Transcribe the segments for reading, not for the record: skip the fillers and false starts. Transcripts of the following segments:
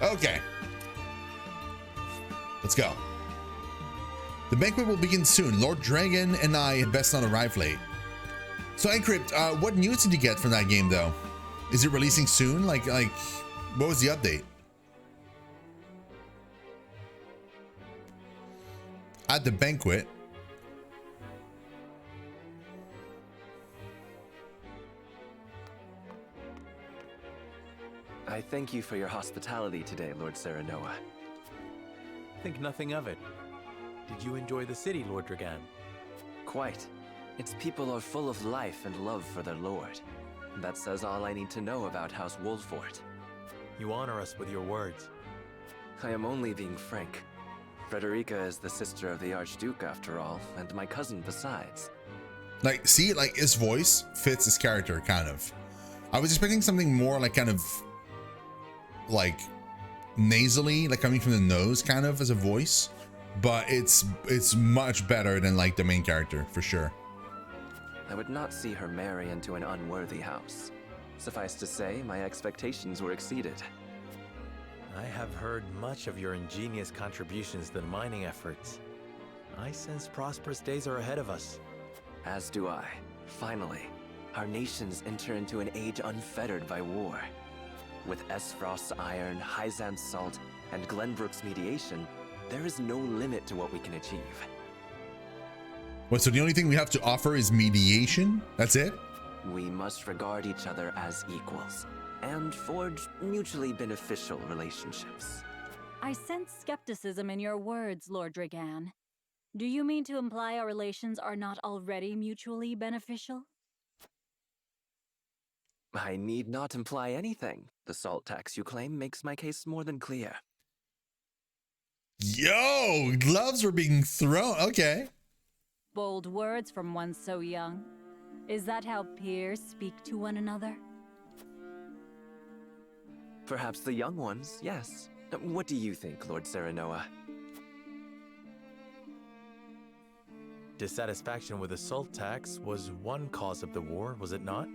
Okay. Let's go. The banquet will begin soon. Lord Dragon and I had best not arrive late. So Encrypt, what news did you get from that game though? Is it releasing soon? Like what was the update? At the banquet. I thank you for your hospitality today, Lord Serenoa. Think nothing of it. Did you enjoy the city, Lord Dragan? Quite. Its people are full of life and love for their lord. That says all I need to know about House Wolfort. You honor us with your words. I am only being frank. Frederica is the sister of the Archduke after all, and my cousin besides. Like, see, like his voice fits his character, kind of. I was expecting something more like kind of like nasally, like coming from the nose kind of as a voice, but it's much better than like the main character for sure. I would not see her marry into an unworthy house. Suffice to say, my expectations were exceeded. I have heard much of your ingenious contributions to the mining efforts. I sense prosperous days are ahead of us. As do I. Finally, our nations enter into an age unfettered by war. With Esfrost's iron, Hyzan's salt, and Glenbrook's mediation, there is no limit to what we can achieve. What, so the only thing we have to offer is mediation? That's it? We must regard each other as equals, and forge mutually beneficial relationships. I sense skepticism in your words, Lord Dragan. Do you mean to imply our relations are not already mutually beneficial? I need not imply anything. The salt tax you claim makes my case more than clear. Yo, gloves were being thrown. Okay. Bold words from one so young. Is that how peers speak to one another? Perhaps the young ones, yes. What do you think, Lord Serenoa? Dissatisfaction with the salt tax was one cause of the war, was it not?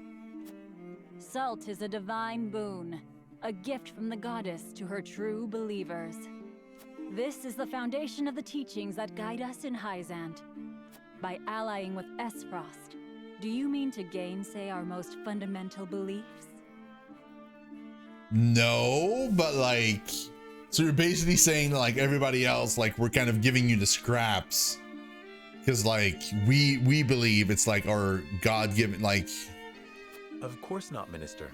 Salt is a divine boon, a gift from the goddess to her true believers. This is the foundation of the teachings that guide us in Hyzant. By allying with Esfrost, do you mean to gainsay our most fundamental beliefs? No, but like, so you're basically saying like everybody else, like we're kind of giving you the scraps. Because like we believe it's like our God-given, like. Of course not, Minister.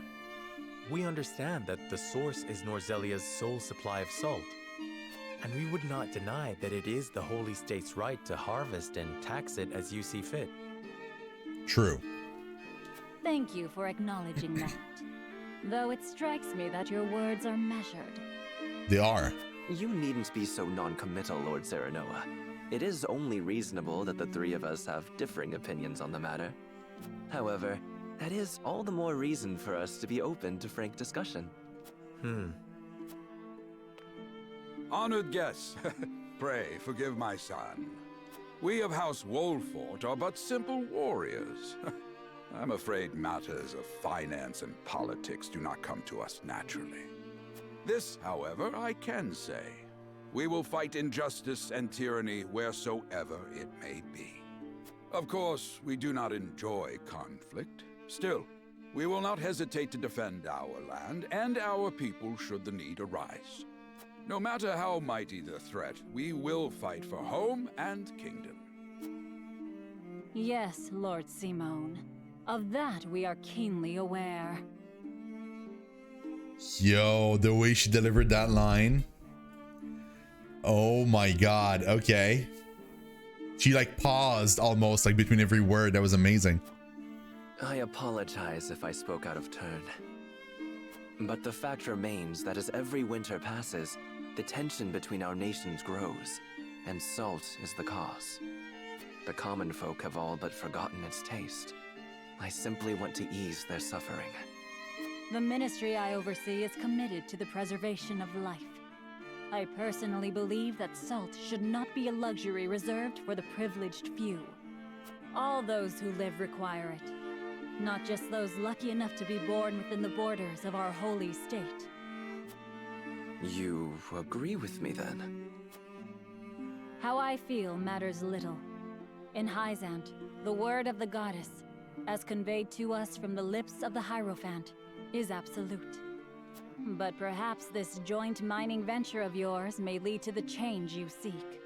We understand that the source is Norzelia's sole supply of salt. And we would not deny that it is the Holy State's right to harvest and tax it as you see fit. True. Thank you for acknowledging that. Though it strikes me that your words are measured. They are. You needn't be so non-committal, Lord Serenoa. It is only reasonable that the three of us have differing opinions on the matter. However, that is all the more reason for us to be open to frank discussion. Honored guests, pray forgive my son. We of House Wolfort are but simple warriors. I'm afraid matters of finance and politics do not come to us naturally. This, however, I can say. We will fight injustice and tyranny wheresoever it may be. Of course, we do not enjoy conflict. Still, we will not hesitate to defend our land and our people should the need arise. No matter how mighty the threat, we will fight for home and kingdom. Yes, Lord Simone. Of that we are keenly aware. Yo, the way she delivered that line. Oh my God. Okay. She like paused almost like between every word. That was amazing. I apologize if I spoke out of turn. But the fact remains that as every winter passes, the tension between our nations grows, and salt is the cause. The common folk have all but forgotten its taste. I simply want to ease their suffering. The ministry I oversee is committed to the preservation of life. I personally believe that salt should not be a luxury reserved for the privileged few. All those who live require it, not just those lucky enough to be born within the borders of our holy state. You agree with me then? How I feel matters little. In Hyzant, the word of the goddess, as conveyed to us from the lips of the Hierophant, is absolute. But perhaps this joint mining venture of yours may lead to the change you seek.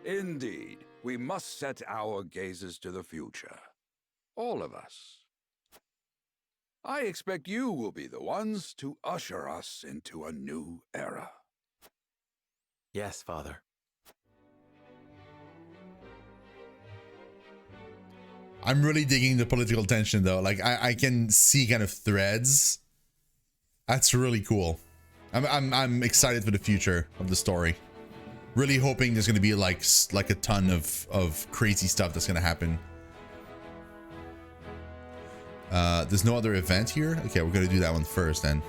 Indeed, we must set our gazes to the future. All of us. I expect you will be the ones to usher us into a new era. Yes, Father. I'm really digging the political tension though. Like I can see kind of threads. That's really cool. I'm excited for the future of the story. Really hoping there's gonna be like a ton of crazy stuff that's gonna happen. There's no other event here. Okay, we're gonna do that one first then.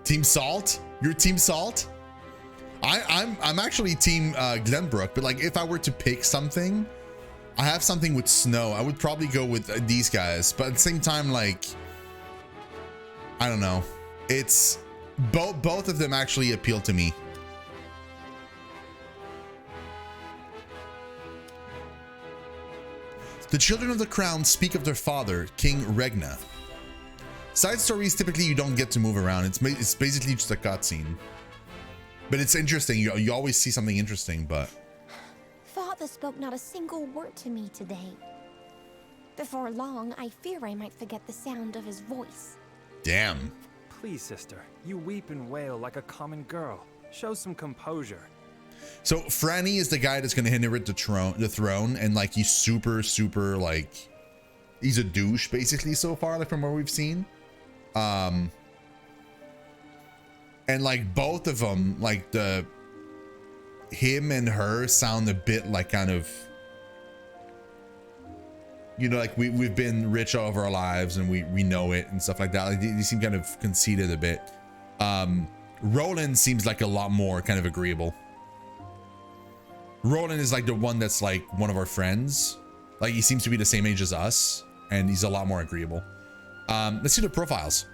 Team Salt? You're Team Salt? I'm actually Team Glenbrook, but like if I were to pick something, I have something with snow. I would probably go with these guys, but at the same time, like, I don't know. It's both of them actually appeal to me. The children of the crown speak of their father, King Regna. Side stories, typically you don't get to move around. It's basically just a cutscene. But it's interesting. You always see something interesting, but... Father spoke not a single word to me today. Before long, I fear I might forget the sound of his voice. Damn. Please, sister, you weep and wail like a common girl. Show some composure. So Franny is the guy that's gonna inherit the throne, and like he's super like he's a douche basically so far, like from what we've seen. And like both of them, like him and her sound a bit like kind of, you know, like we've been rich all of our lives and we know it and stuff like that. Like they seem kind of conceited a bit. Roland seems like a lot more kind of agreeable. Roland is like the one that's like one of our friends. Like he seems to be the same age as us and he's a lot more agreeable. Let's see the profiles.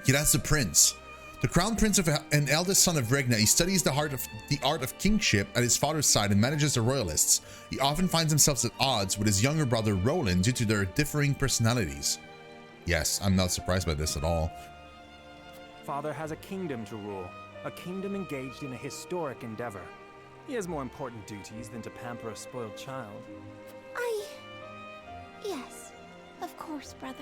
Okay, that's the prince. The crown prince of an eldest son of Regna. He studies the art of kingship at his father's side and manages the royalists. He often finds himself at odds with his younger brother Roland due to their differing personalities. Yes, I'm not surprised by this at all. Father has a kingdom to rule, a kingdom engaged in a historic endeavor. He has more important duties than to pamper a spoiled child. Yes, of course, brother.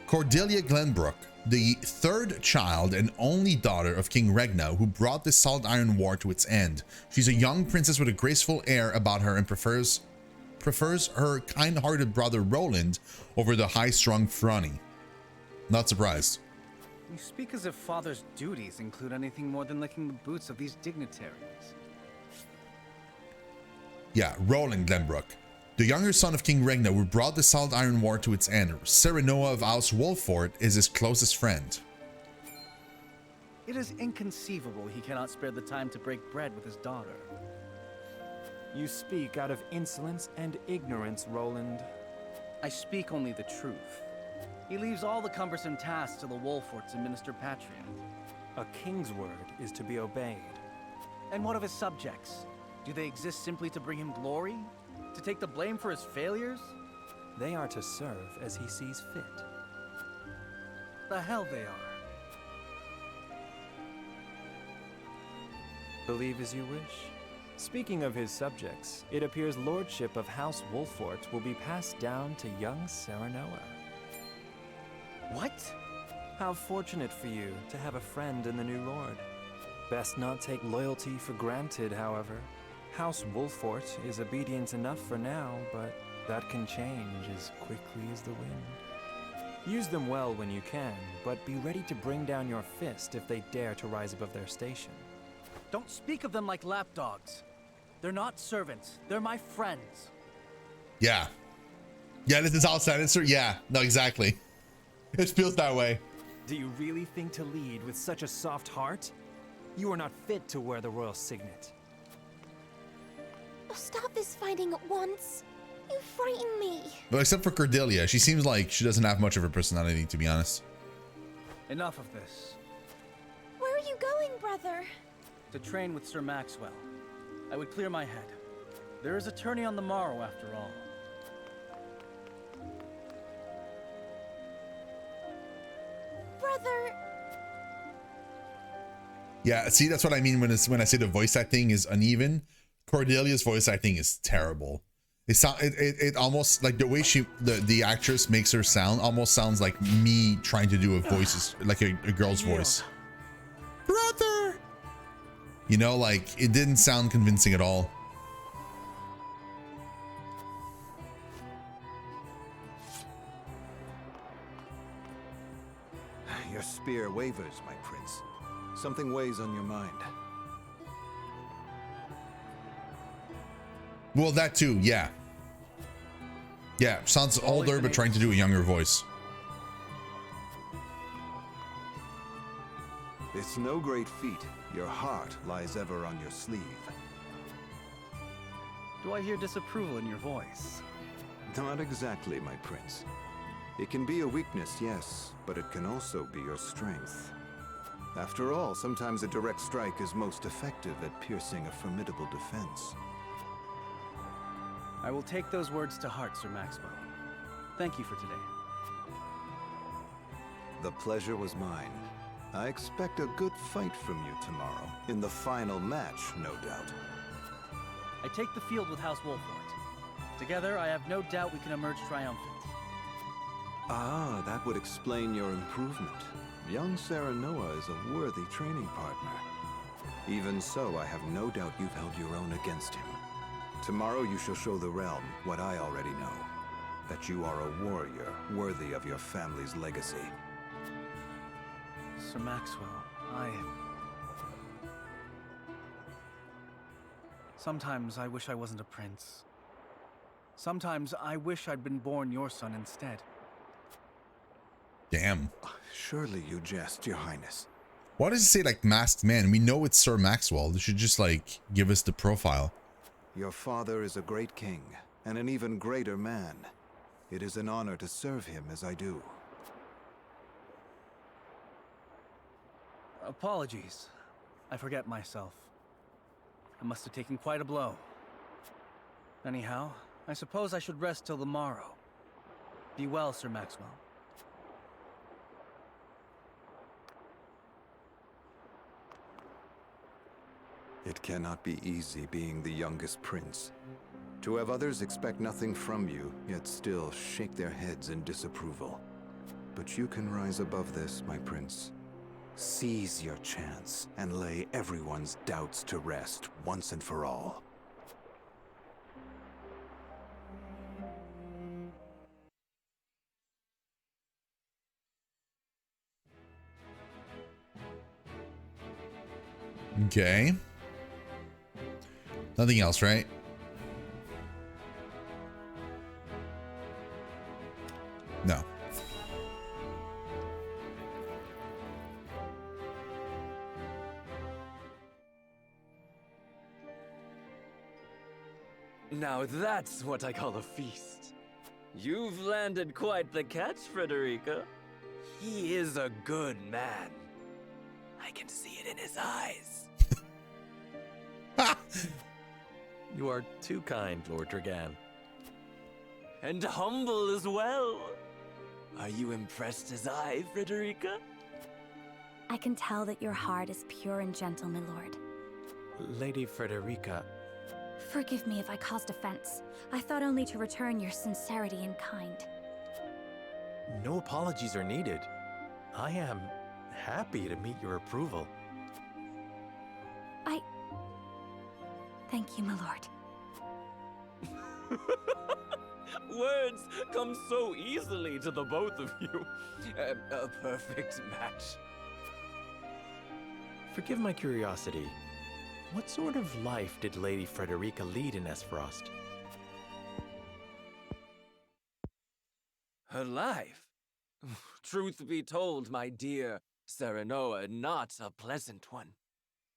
Cordelia Glenbrook, the third child and only daughter of King Regna, who brought the Salt Iron War to its end. She's a young princess with a graceful air about her and prefers her kind-hearted brother Roland over the high-strung Franny. Not surprised. You speak as if father's duties include anything more than licking the boots of these dignitaries. Yeah, Roland Glenbrook, the younger son of King Regna, who brought the Salt Iron War to its end. Serenoa of House Wolfort is his closest friend. It is inconceivable he cannot spare the time to break bread with his daughter. You speak out of insolence and ignorance, Roland. I speak only the truth. He leaves all the cumbersome tasks to the Wolforts and Minister Patria. A king's word is to be obeyed. And what of his subjects? Do they exist simply to bring him glory? To take the blame for his failures? They are to serve as he sees fit. The hell they are. Believe as you wish. Speaking of his subjects, it appears lordship of House Wolfort will be passed down to young Serenoa. What? How fortunate for you to have a friend in the new lord. Best not take loyalty for granted, however. House Wolfort is obedient enough for now, but that can change as quickly as the wind. Use them well when you can, but be ready to bring down your fist if they dare to rise above their station. Don't speak of them like lapdogs. They're not servants. They're my friends. Yeah. Yeah, this is House Lannister. Yeah, no, exactly. It feels that way. Do you really think to lead with such a soft heart? You are not fit to wear the royal signet. Stop this fighting at once. You frighten me. But except for Cordelia, she seems like she doesn't have much of a personality, to be honest. Enough of this. Where are you going, brother? To train with Sir Maxwell. I would clear my head. There is a tourney on the morrow, after all. Brother. Yeah, see, that's what I mean when I say the voice acting is uneven. Cordelia's voice acting is terrible. It almost like the way the actress makes her sound almost sounds like me trying to do a voice, like a girl's voice. Brother, you know, like it didn't sound convincing at all. Your spear wavers, my prince. Something weighs on your mind. Well, that too, yeah. Yeah, sounds older, but trying to do a younger voice. It's no great feat. Your heart lies ever on your sleeve. Do I hear disapproval in your voice? Not exactly, my prince. It can be a weakness, yes, but it can also be your strength. After all, sometimes a direct strike is most effective at piercing a formidable defense. I will take those words to heart, Sir Maxwell. Thank you for today. The pleasure was mine. I expect a good fight from you tomorrow. In the final match, no doubt. I take the field with House Wolfort. Together, I have no doubt we can emerge triumphant. Ah, that would explain your improvement. Young Serenoa is a worthy training partner. Even so, I have no doubt you've held your own against him. Tomorrow you shall show the realm what I already know. That you are a warrior worthy of your family's legacy. Sir Maxwell, Sometimes I wish I wasn't a prince. Sometimes I wish I'd been born your son instead. Damn. Surely you jest, Your Highness. Why does it say like masked man? We know it's Sir Maxwell. They should just like give us the profile. Your father is a great king, and an even greater man. It is an honor to serve him as I do. Apologies. I forget myself. I must have taken quite a blow. Anyhow, I suppose I should rest till the morrow. Be well, Sir Maxwell. It cannot be easy being the youngest prince. To have others expect nothing from you, yet still shake their heads in disapproval. But you can rise above this, my prince. Seize your chance and lay everyone's doubts to rest once and for all. Okay. Nothing else, right? No. Now that's what I call a feast. You've landed quite the catch, Frederica. He is a good man. I can see it in his eyes. You are too kind, Lord Dragan. And humble as well. Are you impressed as I, Frederica? I can tell that your heart is pure and gentle, my lord. Lady Frederica. Forgive me if I caused offense. I thought only to return your sincerity and kind. No apologies are needed. I am happy to meet your approval. Thank you, my lord. Words come so easily to the both of you. A perfect match. Forgive my curiosity. What sort of life did Lady Frederica lead in Esfrost? Her life? Truth be told, my dear Serenoa, not a pleasant one.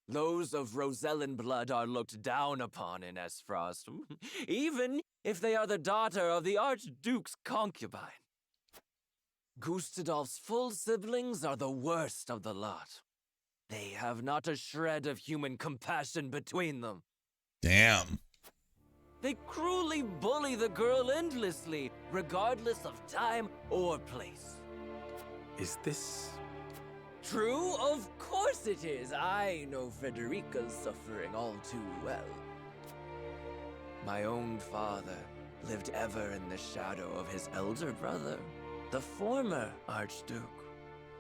Those of Rosellan blood are looked down upon in Esfrost. Even if they are the daughter of the Archduke's concubine. Gustadolf's full siblings are the worst of the lot. They have not a shred of human compassion between them. Damn. They cruelly bully the girl endlessly, regardless of time or place. Is this... True? Of course it is. I know Frederica's suffering all too well. My own father lived ever in the shadow of his elder brother, the former Archduke.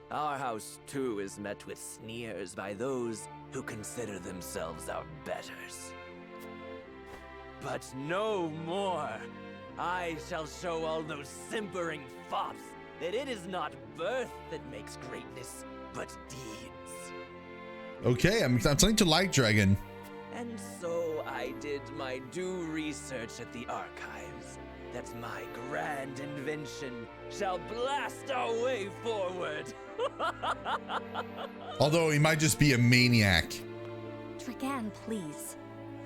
Our house, too, is met with sneers by those who consider themselves our betters. But no more! I shall show all those simpering fops that it is not birth that makes greatness, but deeds. Okay, I'm starting to like Dragon. And so I did my due research at the archives, that my grand invention shall blast our way forward. Although he might just be a maniac. Dragan, please.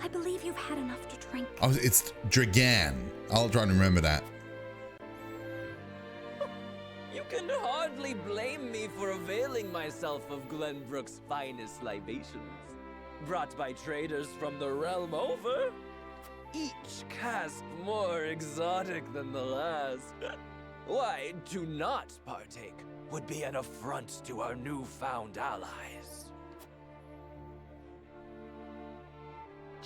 I believe you've had enough to drink. Oh, it's Dragan. I'll try to remember that. You can hardly blame me for availing myself of Glenbrook's finest libations, brought by traders from the realm over. Each cask more exotic than the last. Why, to not partake would be an affront to our newfound allies.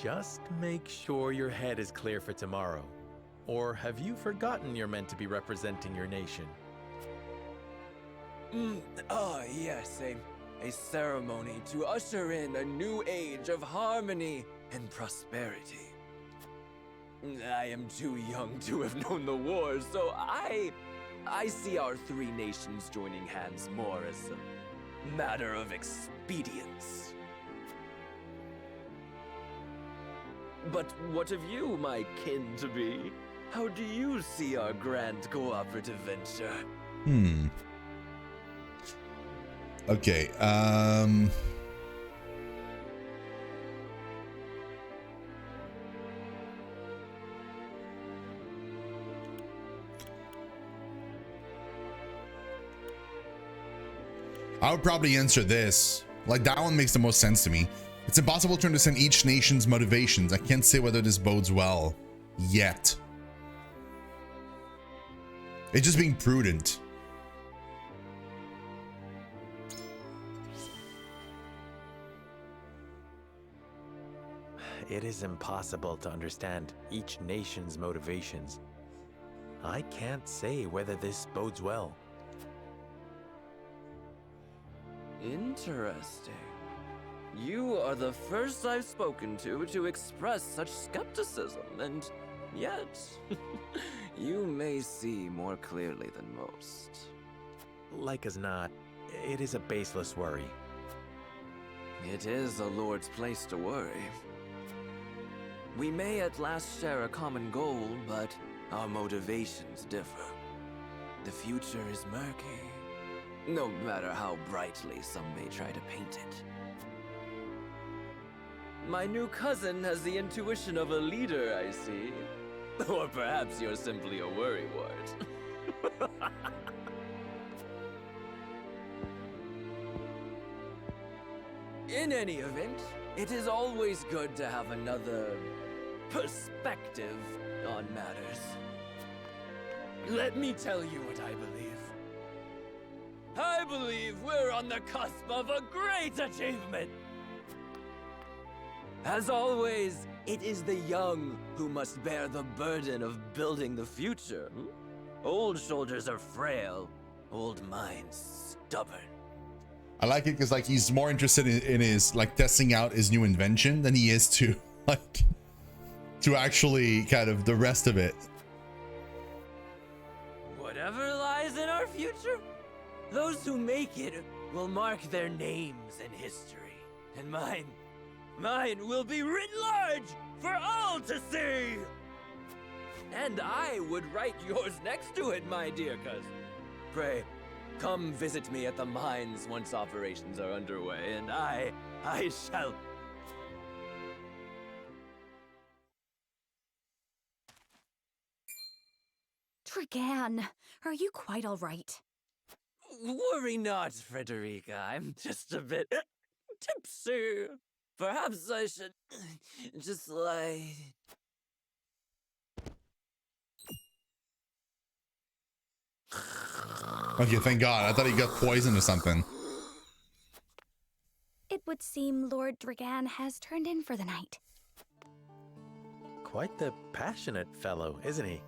Just make sure your head is clear for tomorrow. Or have you forgotten you're meant to be representing your nation? Yes, a ceremony to usher in a new age of harmony and prosperity. I am too young to have known the war, so I see our three nations joining hands more as a matter of expedience. But what of you, my kin-to-be? How do you see our grand cooperative venture? Okay, I would probably answer this. Like, that one makes the most sense to me. It's impossible to understand each nation's motivations. I can't say whether this bodes well yet. It's just being prudent. It is impossible to understand each nation's motivations. I can't say whether this bodes well. Interesting. You are the first I've spoken to express such skepticism, and yet, you may see more clearly than most. Like as not, it is a baseless worry. It is a lord's place to worry. We may at last share a common goal, but our motivations differ. The future is murky, no matter how brightly some may try to paint it. My new cousin has the intuition of a leader, I see. Or perhaps you're simply a worrywart. In any event, it is always good to have another perspective on matters. Let me tell you what I believe. I believe we're on the cusp of a great achievement. As always, it is the young who must bear the burden of building the future. Old shoulders are frail, old minds stubborn. I like it because, like, he's more interested in his, like, testing out his new invention than he is to, like, to actually kind of the rest of it. Whatever lies in our future, those who make it will mark their names in history. And mine will be writ large for all to see! And I would write yours next to it, my dear cousin. Pray, come visit me at the mines once operations are underway, and I shall... Dragan, are you quite all right? Worry not, Frederica. I'm just a bit tipsy. Perhaps I should just lie. Okay, thank God. I thought he got poisoned or something. It would seem Lord Dragan has turned in for the night. Quite the passionate fellow, isn't he?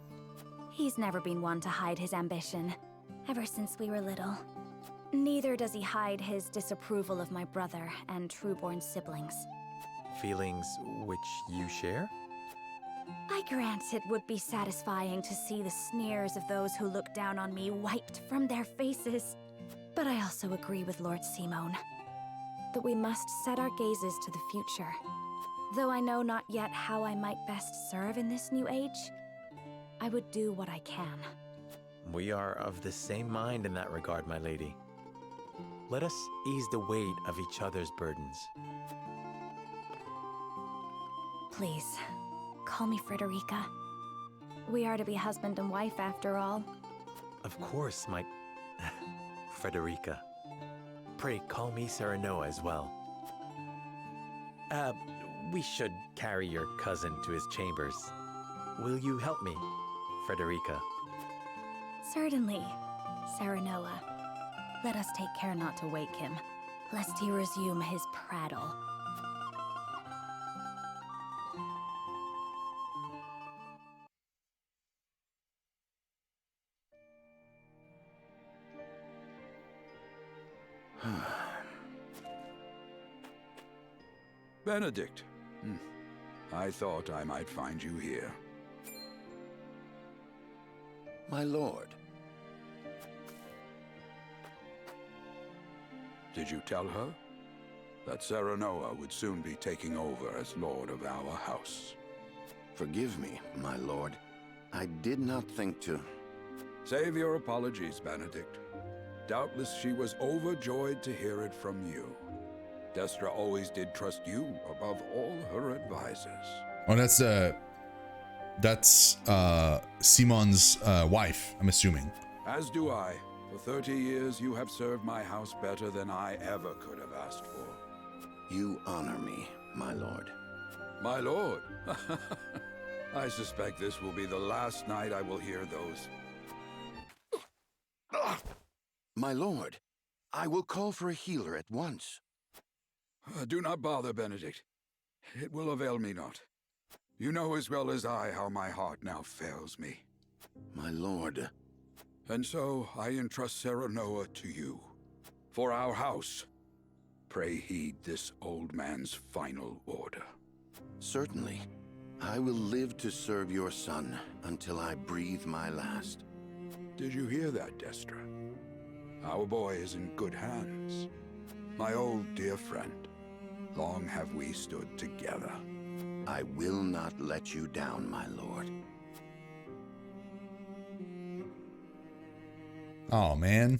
He's never been one to hide his ambition, ever since we were little. Neither does he hide his disapproval of my brother and trueborn siblings. Feelings which you share? I grant it would be satisfying to see the sneers of those who look down on me wiped from their faces. But I also agree with Lord Simone that we must set our gazes to the future. Though I know not yet how I might best serve in this new age, I would do what I can. We are of the same mind in that regard, my lady. Let us ease the weight of each other's burdens. Please, call me Frederica. We are to be husband and wife after all. Of course, my... Frederica. Pray call me Serenoa as well. We should carry your cousin to his chambers. Will you help me, Frederica? Certainly, Serenoa. Let us take care not to wake him, lest he resume his prattle. Benedict. I thought I might find you here. My lord. Did you tell her that Serenoa would soon be taking over as lord of our house? Forgive me, my lord. I did not think to... Save your apologies, Benedict. Doubtless she was overjoyed to hear it from you. Destra always did trust you above all her advisors. Oh, that's Simon's wife, I'm assuming. As do I. For 30 years, you have served my house better than I ever could have asked for. You honor me, my lord. My lord? I suspect this will be the last night I will hear those. My lord, I will call for a healer at once. Do not bother, Benedict. It will avail me not. You know as well as I how my heart now fails me. My lord. And so I entrust Serenoa to you. For our house, pray heed this old man's final order. Certainly. I will live to serve your son until I breathe my last. Did you hear that, Destra? Our boy is in good hands. My old dear friend. Long have we stood together. I will not let you down, my lord. Oh, man.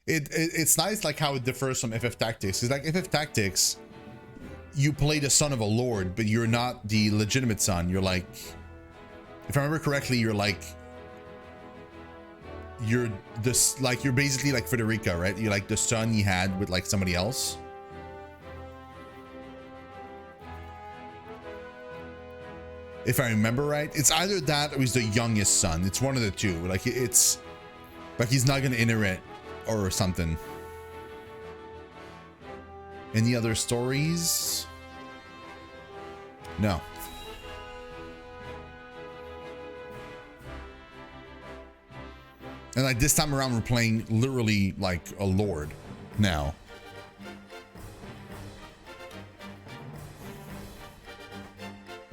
It's nice like how it differs from FF Tactics. It's like FF Tactics, you play the son of a lord, but you're not the legitimate son. You're like, if I remember correctly, you're basically like Frederica, right? You're like the son he had with like somebody else. If I remember right, it's either that or he's the youngest son. It's one of the two. Like it's like he's not gonna inherit or something. Any other stories? No. And like this time around, we're playing literally like a lord now.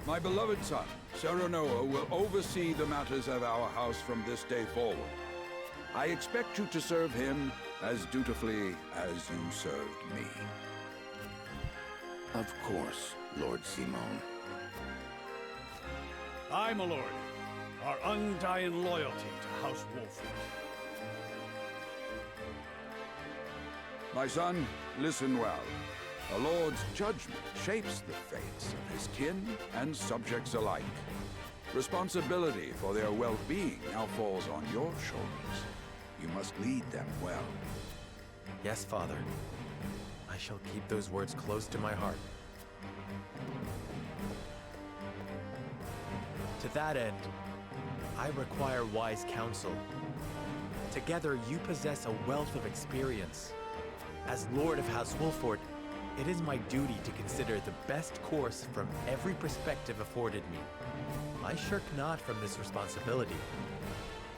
My beloved son, Serenoa, will oversee the matters of our house from this day forward. I expect you to serve him as dutifully as you served me. Of course, Lord Simone. Aye, my lord. Our undying loyalty to House Wolfwood. My son, listen well. A lord's judgment shapes the fates of his kin and subjects alike. Responsibility for their well-being now falls on your shoulders. You must lead them well. Yes, Father. I shall keep those words close to my heart. To that end, I require wise counsel. Together, you possess a wealth of experience. As Lord of House Wolford, it is my duty to consider the best course from every perspective afforded me. I shirk not from this responsibility.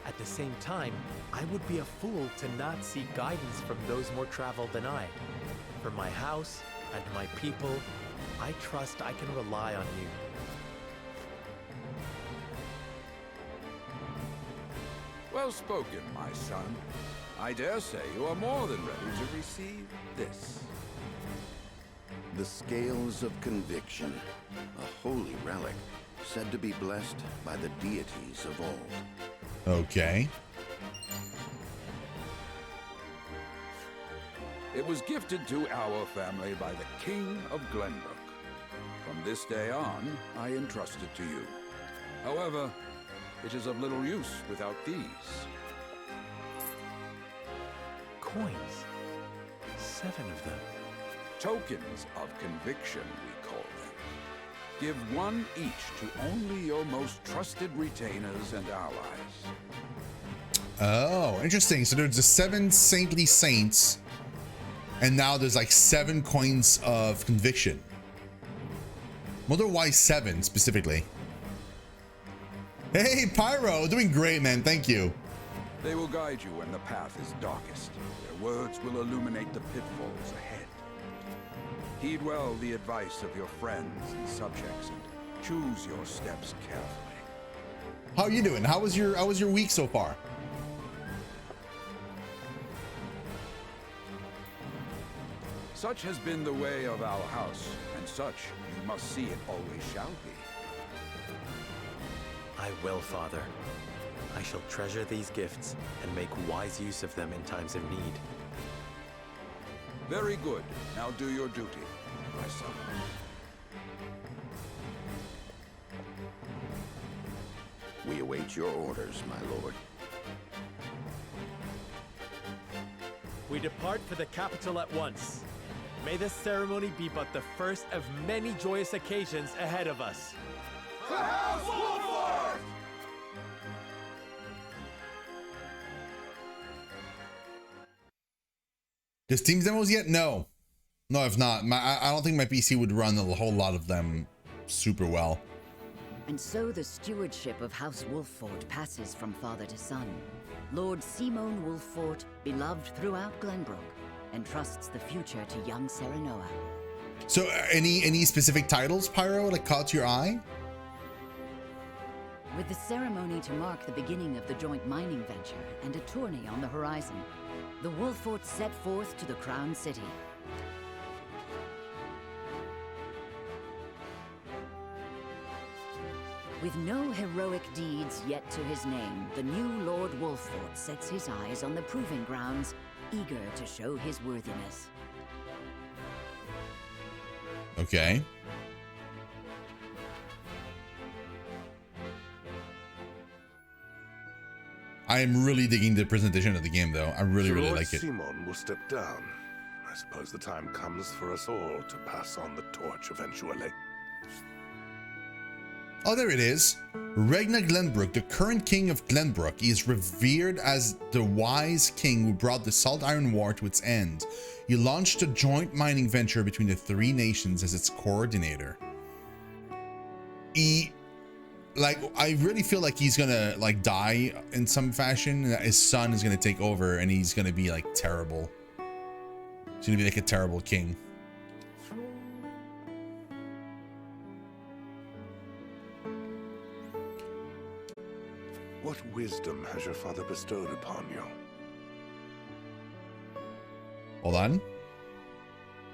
At the same time, I would be a fool to not seek guidance from those more traveled than I. For my house and my people, I trust I can rely on you. Well spoken, my son. I dare say you are more than ready to receive this. The Scales of Conviction, a holy relic, said to be blessed by the deities of old. Okay. It was gifted to our family by the King of Glenbrook. From this day on, I entrust it to you. However, it is of little use without these. Coins. 7 of them. Tokens of conviction, we call them. Give one each to only your most trusted retainers and allies. Oh, interesting. So there's the 7 saintly saints, and now there's like 7 coins of conviction. Wonder why 7 specifically. Hey, Pyro, doing great, man. Thank you. They will guide you when the path is darkest. Their words will illuminate the pitfalls ahead. Heed well the advice of your friends and subjects, and choose your steps carefully. How are you doing? How was your week so far? Such has been the way of our house, and such you must see it always shall be. I will, Father. I shall treasure these gifts and make wise use of them in times of need. Very good. Now do your duty, my son. We await your orders, my lord. We depart for the capital at once. May this ceremony be but the first of many joyous occasions ahead of us. Does Steam demos yet? No. No, if not. I don't think my PC would run a whole lot of them super well. And so the stewardship of House Wolffort passes from father to son. Lord Simon Wolffort, beloved throughout Glenbrook, entrusts the future to young Serenoa. So any specific titles, Pyro, that caught your eye? With the ceremony to mark the beginning of the joint mining venture and a tourney on the horizon, the Wolffort set forth to the Crown City. With no heroic deeds yet to his name, the new Lord Wolffort sets his eyes on the proving grounds, eager to show his worthiness. Okay. I am really digging the presentation of the game, though. I really like it. Simon will step down. I suppose the time comes for us all to pass on the torch eventually. Oh, there it is. Regna Glenbrook, the current king of Glenbrook, is revered as the wise king who brought the Salt Iron War to its end. He launched a joint mining venture between the 3 nations as its coordinator. I really feel like he's gonna die in some fashion. His son is gonna take over, and he's gonna be terrible. He's gonna be like a terrible king. What wisdom has your father bestowed upon you? Hold on.